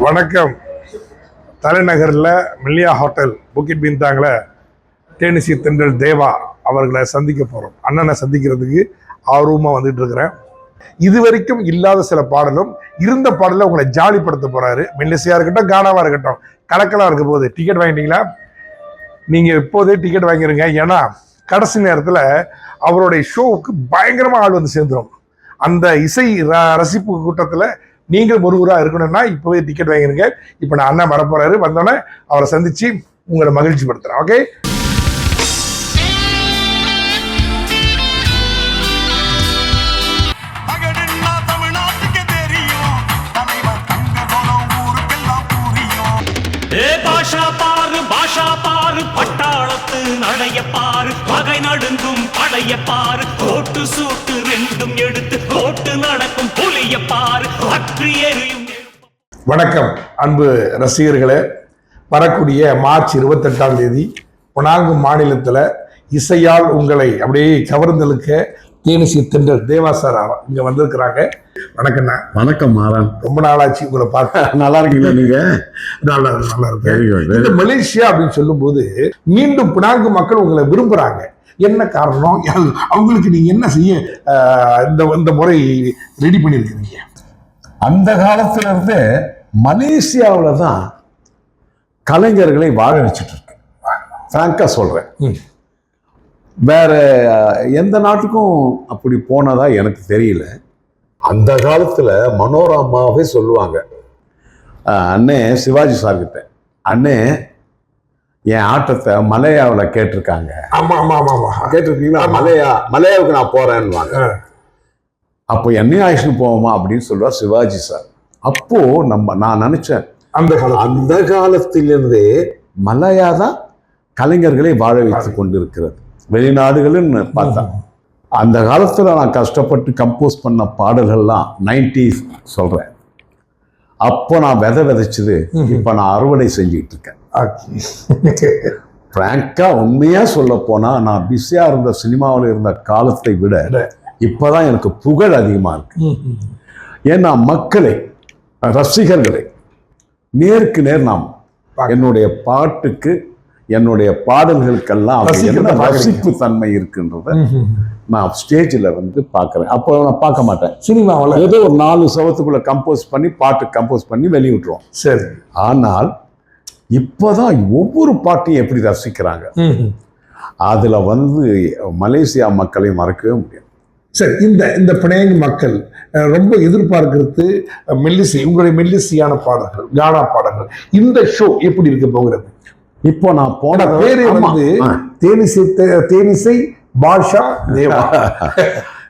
வணக்கம். தலைநகரில் மில்லியா ஹோட்டல் புக்கிட் பின்தாங்கில் தேனிசி தென்றல் தேவா அவர்களை சந்திக்க போகிறோம். அண்ணனை சந்திக்கிறதுக்கு ஆர்வமாக வந்துட்டு இருக்கிறேன். இது வரைக்கும் இல்லாத சில பாடலும் இருந்த பாடலில் உங்களை ஜாலிப்படுத்த போகிறாரு. மெல்லிசையாக இருக்கட்டும், கானாவாக இருக்கட்டும், கலக்கலாக இருக்க போகுது. டிக்கெட் வாங்கிட்டீங்களா? நீங்கள் இப்போதே டிக்கெட் வாங்கிடுங்க. ஏன்னா கடைசி நேரத்தில் அவருடைய ஷோவுக்கு பயங்கரமாக ஆள் வந்து சேர்ந்துடும். அந்த இசை ரசிப்பு கூட்டத்தில் நீங்கள் ஒருவராக இருக்கணும்னா இப்போவே டிக்கெட் வாங்கிருங்க. இப்போ நான் அண்ணன் வரப்போறாரு, வந்தோடனே அவரை சந்திச்சு உங்களை மகிழ்ச்சி படுத்துறேன். ஓகே, பட்டாளத்து நடைய பாரு, பகை நடுங்கும் படைய பாரு, கோட்டு சூட்டு ரெண்டும் எடுத்து கோட்டு நடக்கும் புலிய பாரு, அற்று எரியும். வணக்கம் அன்பு ரசிகர்களே. வரக்கூடிய மார்ச் 28 பினாங்கு மாநிலத்தில் இசையால் உங்களை அப்படியே கவர்ந்தெழுக்க தேனிசி தென்றல் தேவா சார் இங்க வந்திருக்கிறாங்க. வணக்கம்ண்ணா. வணக்கம் மாறன். ரொம்ப நாளாச்சு உங்களை பார்த்து. நல்லா இருக்கீங்களா நீங்க? நல்லா இருக்கு. மலேசியா அப்படின்னு சொல்லும் போது மீண்டும் பினாங்கு மக்கள் உங்களை விரும்புறாங்க. என்ன காரணம்? அவங்களுக்கு நீங்க என்ன செய்ய இந்த முறை ரெடி பண்ணிருக்கீங்க? அந்த காலத்துல இருந்து மலேசியாவில் தான் கலைஞர்களை வாழ வச்சுட்டு இருக்கு. பிராங்கா சொல்றேன். வேற எந்த நாட்டுக்கும் அப்படி போனதா எனக்கு தெரியல. அந்த காலத்துல மனோரமாவே சொல்லுவாங்க, அண்ணே சிவாஜி சார் கிட்ட, அண்ணே என் ஆட்டத்தை மலையாவில் கேட்டிருக்காங்க. ஆமா ஆமா ஆமா ஆமா கேட்டிருக்கீங்களா? மலையாவுக்கு நான் போறேன்னு. அப்போ என்னையும் ஆயிஷன் போவோமா அப்படின்னு சொல்லுவார் சிவாஜி சார். அப்போ நான் நினைச்சேன், அந்த காலத்திலிருந்தே மலையா தான் கலைஞர்களை வாழ வைத்து கொண்டிருக்கிறது. வெளிநாடுகள்னு பார்த்தா அந்த காலத்துல நான் கஷ்டப்பட்டு கம்போஸ் பண்ண பாடல்கள்லாம் 90s சொல்றேன். அப்போ நான் விதைச்சது இப்ப நான் அறுவடை செஞ்சுட்டு இருக்கேன். பிராங்கா உண்மையா சொல்ல போனா நான் பிஸியா இருந்த சினிமாவில் இருந்த காலத்தை விட இப்பதான் எனக்கு புகழ் அதிகமா இருக்கு. ஏன்னா மக்களை, ரசிகர்களை நேருக்கு நேர் நாம் என்னுடைய பாட்டுக்கு, என்னுடைய பாடல்களுக்கெல்லாம் என்ன ரசிப்பு தன்மை இருக்குன்றத நான் ஸ்டேஜில் வந்து பார்க்குறேன். அப்போ நான் பார்க்க மாட்டேன். சினிமாவில் ஏதோ ஒரு 4 சவத்துக்குள்ள பாட்டு கம்போஸ் பண்ணி வெளியிட்டுருவோம். சரி. ஆனால் இப்போதான் ஒவ்வொரு பாட்டையும் எப்படி ரசிக்கிறாங்க. அதுல வந்து மலேசியா மக்களை மறக்கவே முடியாது. சரி, இந்த பிணையங்கு மக்கள் ரொம்ப எதிர்பார்க்கிறது மெல்லிசை, உங்களுடைய மெல்லிசையான பாடல்கள், கானா பாடல்கள். இந்த ஷோ எப்படி இருக்க போகிறது? இப்போ நான் போன பேரே வந்து தேனிசை பாஷா தேவா.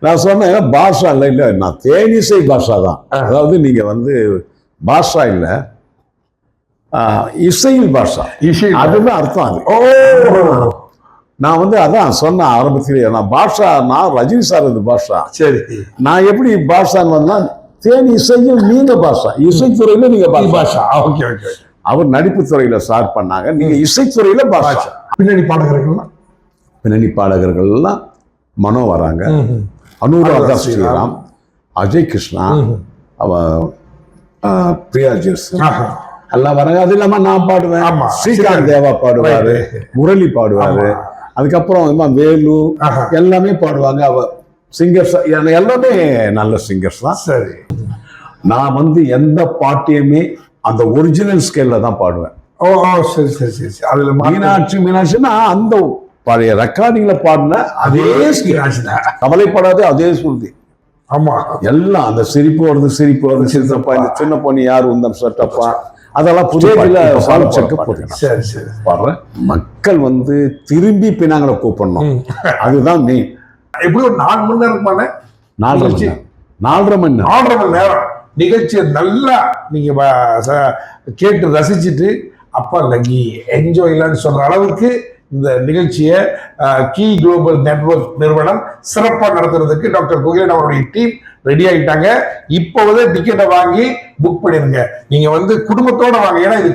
நான் சொன்னேன் பாஷா இல்ல, நான் தேனிசை பாஷா தான். அதாவது நீங்க வந்து பாஷா இல்ல, இசையில் பாஷா. அதுதான் அர்த்தம். அது நான் வந்து அதான் சொன்ன ஆரம்பத்திலேயே, நான் பாஷா, நான் ரஜினி சார் இது பாஷா. சரி, நான் எப்படி பாஷான்னு வந்தா தேனி இசையில் நீங்க பாஷா, இசைத்துறையில நீங்க பாஷா. Okay okay. அவர் நடிப்பு துறையில ஸ்டார்ட் பண்ணாங்க, நீங்க இசைத்துறையில பாஷா. பின்னணி பாடகர்கள்லாம் மனோ வராங்க, அனுராதா ஸ்ரீராம், அஜய் கிருஷ்ணா, பிரியா ஜெஸ் எல்லாம் வராங்க. அது இல்லாம நான் பாடுவேன், ஸ்ரீகாந்த் தேவா பாடுவாரு, முரளி பாடுவாரு, அதுக்கப்புறம் வேலு எல்லாமே பாடுவாங்க. சிங்கர்ஸ் எல்லாமே நல்ல சிங்கர்ஸ் தான். சரி. நான் வந்து எந்த பாட்டையுமே அந்த ஒரிஜினல் ஸ்கேல்ல தான் பாடுவேன். ஓ சரி சரி சரி சரி. அதுல மீனாட்சின்னா அந்த பழைய ரெக்கார்டிங்ல பாடின அதே கவலைப்படாது, அதே சொல்லுது. ஆமா, எல்லாம் அந்த சிரிப்பு வருது சிரித்தப்பா, இந்த சின்ன பொண்ணு யார் உந்தம் சட்டப்பா, அதெல்லாம் புதிய சரி சரி பாடுறேன். மக்கள் வந்து திரும்பி பின்னாங்களை கூப்பிடணும், அதுதான் மெயின். எப்படி ஒரு 4 மணி நேரமான 4.5 மணி நேரம் நிகழ்ச்சியை நல்லா நீங்க கேட்டு ரசிச்சுட்டு அப்பா லங்கி என்ஜாய்லான்னு சொல்ற அளவுக்கு இந்த நிகழ்ச்சியை கீ குளோபல் நெட்வொர்க் நிறுவனம் சிறப்பாக நடத்துறதுக்கு டாக்டர் குகேன் அவருடைய டீம் ரெடி ஆகிட்டாங்க. இப்போதே டிக்கெட்டை வாங்கி புக் பண்ணிருங்க. நீங்க வந்து குடும்பத்தோட வாங்க. ஏன்னா இது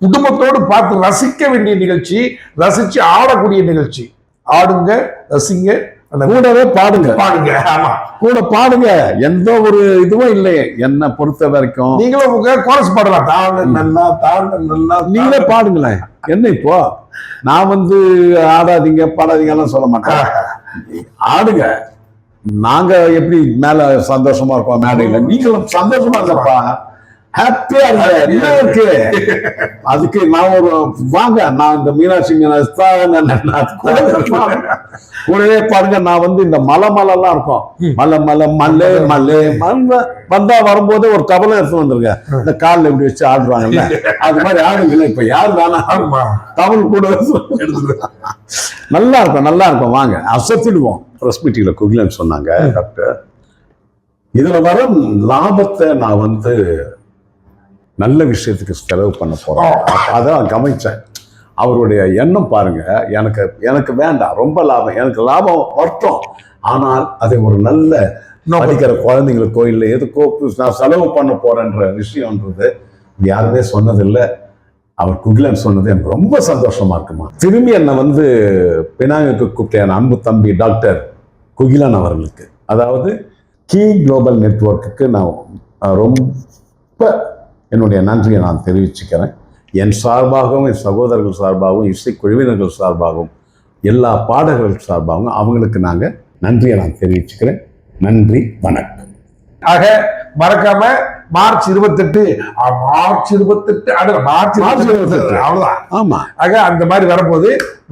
குடும்பத்தோடு பார்த்து ரசிக்க வேண்டிய நிகழ்ச்சி, ரசிச்சு ஆடக்கூடிய நிகழ்ச்சி. ஆடுங்க, ரசிங்க, கூடவே பாடுங்க, பாடுங்க. ஆமா, கூட பாடுங்க. எந்த ஒரு இதுவும் இல்லை என்னை பொறுத்த வரைக்கும். நீங்களும் கோரஸ் பாடலாம். தாழ்ந்த நல்லா, தாழ்ந்த நல்லா, நீங்களே பாடுங்களேன். என்ன இப்போ நான் ஆடாதீங்க பாடாதீங்க எல்லாம் சொல்ல மாட்டேன். ஆடுங்க. நாங்க எப்படி மேல சந்தோஷமா இருக்கோம் மேடையில, நீங்களும் சந்தோஷமா இருக்கப்பா, ஹாப்பியா இருங்க. என்ன இருக்கு அதுக்கு? நான் வாங்க, நான் இந்த மீனாட்சி கூடவே பாருங்க. நான் இந்த மலை எல்லாம் இருக்கும், மலை மலை மலை மலை வந்தா வரும்போது ஒரு கபலம் எடுத்து வந்துருங்க. இந்த காலில் இப்படி வச்சு ஆடுவாங்கல்ல, அது மாதிரி ஆடுங்கல்ல. இப்ப யாரு வேணா தமிழ் கூட நல்லா இருக்கும், நல்லா இருக்கும். வாங்க, அசத்திடுவோம். பிரஸ் மீட்டிங்ல குகிலன் சொன்னாங்க, டாக்டர் இதுல வர லாபத்தை நான் நல்ல விஷயத்துக்கு செலவு பண்ண போறோம். அதான் கவனிச்சேன். அவருடைய எண்ணம் பாருங்க. எனக்கு வேண்டாம் ரொம்ப லாபம், எனக்கு லாபம் வரட்டும், ஆனால் அதை ஒரு நல்ல படிக்கிற குழந்தைங்களுக்கோ இல்லை எதுக்கோ நான் செலவு பண்ண போறேன்ற விஷயம்ன்றது யாருமே சொன்னதில்லை. அவர் குகிலன் சொன்னது எனக்கு ரொம்ப சந்தோஷமா இருக்குமா. திரும்பி என்னை பினாங்குக்கு கூப்பிட்ட என் அன்பு தம்பி டாக்டர் குகிலன் அவர்களுக்கு, அதாவது கீ குளோபல் நெட்வொர்க்குக்கு நான் ரொம்ப என்னுடைய நன்றியை நான் தெரிவிச்சுக்கிறேன். என் சார்பாகவும், என் சகோதரர்கள் சார்பாகவும், இசைக்குழுவினர்கள் சார்பாகவும், எல்லா பாடகர்கள் சார்பாகவும் அவங்களுக்கு நாங்கள் நன்றியை நான் தெரிவிச்சுக்கிறேன். நன்றி, வணக்கம். ஆக மறக்காம மார்ச் 28 அவ்வளவுதான். ஆமா, ஆக அந்த மாதிரி வரும்போது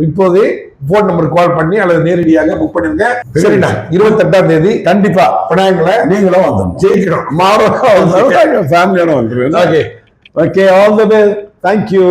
இப்போதே போன் நம்பருக்கு கால் பண்ணி அல்லது நேரடியாக புக் பண்ணிருங்க. சரிண்ணா, 28ஆம் தேதி கண்டிப்பா விநாயகங்களை நீங்களும் வந்துடும், ஜெயிக்கணும். ஃபேமிலியோட வந்துருங்க. Okay, all the best. Thank you.